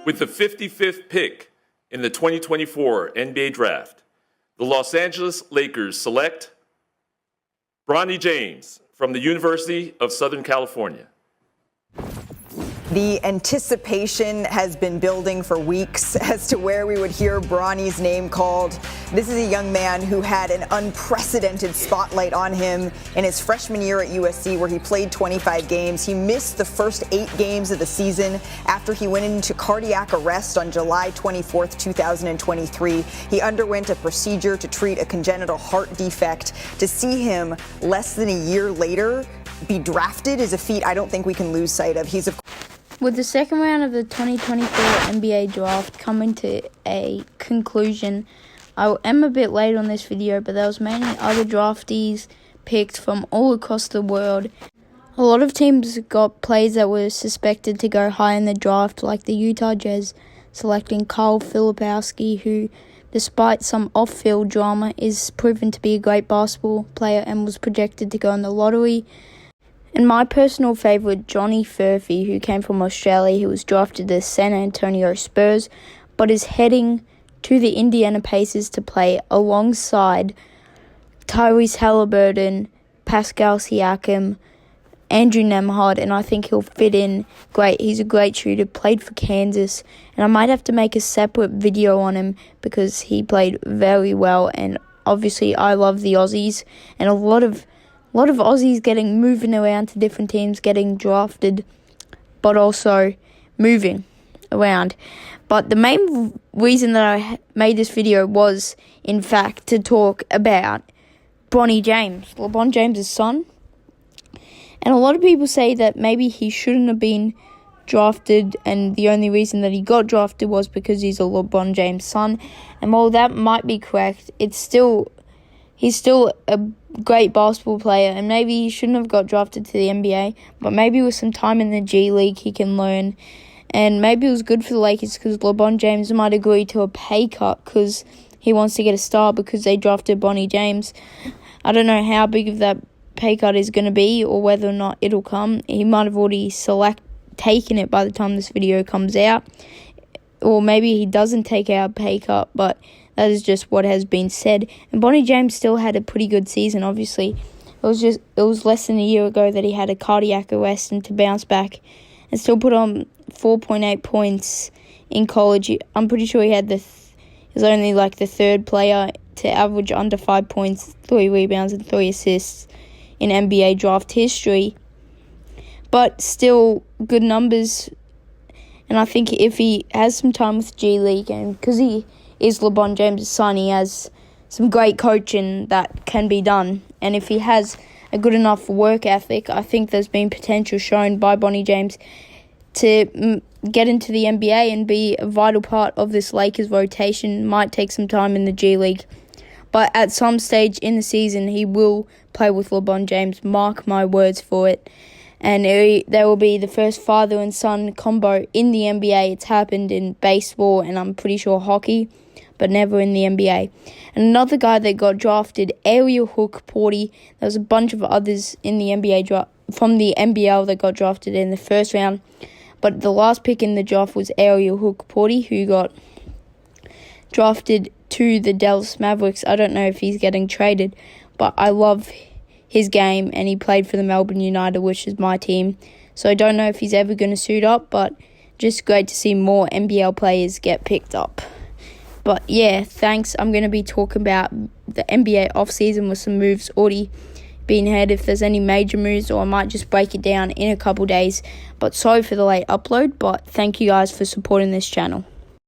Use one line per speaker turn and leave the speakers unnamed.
With the 55th pick in the 2024 NBA Draft, the Los Angeles Lakers select Bronny James from the University of Southern California.
The anticipation has been building for weeks as to where we would hear Bronny's name called. This is a young man who had an unprecedented spotlight on him in his freshman year at USC, where he played 25 games. He missed the first 8 games of the season after he went into cardiac arrest on July 24th, 2023. He underwent a procedure to treat a congenital heart defect. To see him less than a year later be drafted is a feat I don't think we can lose sight of.
With the second round of the 2024 NBA Draft coming to a conclusion, I am a bit late on this video, but there was many other draftees picked from all across the world. A lot of teams got players that were suspected to go high in the draft, like the Utah Jazz selecting Kyle Filipowski, who, despite some off-field drama, is proven to be a great basketball player and was projected to go in the lottery. And my personal favourite, Johnny Furphy, who came from Australia, he was drafted to the San Antonio Spurs, but is heading to the Indiana Pacers to play alongside Tyrese Halliburton, Pascal Siakam, Andrew Nembhard, and I think he'll fit in great. He's a great shooter, played for Kansas, and I might have to make a separate video on him because he played very well, and obviously I love the Aussies, and a lot of Aussies moving around to different teams, getting drafted, but also moving around. But the main reason that I made this video was, in fact, to talk about Bronny James, LeBron James' son. And a lot of people say that maybe he shouldn't have been drafted, and the only reason that he got drafted was because he's a LeBron James son. And while that might be correct, he's still a great basketball player, and maybe he shouldn't have got drafted to the NBA, but maybe with some time in the G League he can learn, and maybe it was good for the Lakers because LeBron James might agree to a pay cut because he wants to get a star because they drafted Bronny James. I don't know how big of that pay cut is going to be or whether or not it'll come. He might have already taken it by the time this video comes out, or maybe he doesn't take out a pay cut, but that is just what has been said. And Bronny James still had a pretty good season, obviously. It was less than a year ago that he had a cardiac arrest, and to bounce back and still put on 4.8 points in college. I'm pretty sure he was only like the third player to average under 5 points, 3 rebounds, and 3 assists in NBA draft history. But still good numbers. And I think if he has some time with G League, and because he is LeBron James' son, he has some great coaching that can be done. And if he has a good enough work ethic, I think there's been potential shown by Bronny James to get into the NBA and be a vital part of this Lakers rotation. Might take some time in the G League, but at some stage in the season, he will play with LeBron James. Mark my words for it. And they will be the first father and son combo in the NBA. It's happened in baseball and I'm pretty sure hockey, but never in the NBA. And another guy that got drafted, Ariel Hook Porty. There was a bunch of others in the NBA from the NBL that got drafted in the first round. But the last pick in the draft was Ariel Hook Porty, who got drafted to the Dallas Mavericks. I don't know if he's getting traded, but I love his game, and he played for the Melbourne United, which is my team. So I don't know if he's ever going to suit up, but just great to see more NBL players get picked up. But yeah, thanks. I'm going to be talking about the NBA offseason with some moves already being had, if there's any major moves, or I might just break it down in a couple days. But sorry for the late upload, but thank you guys for supporting this channel.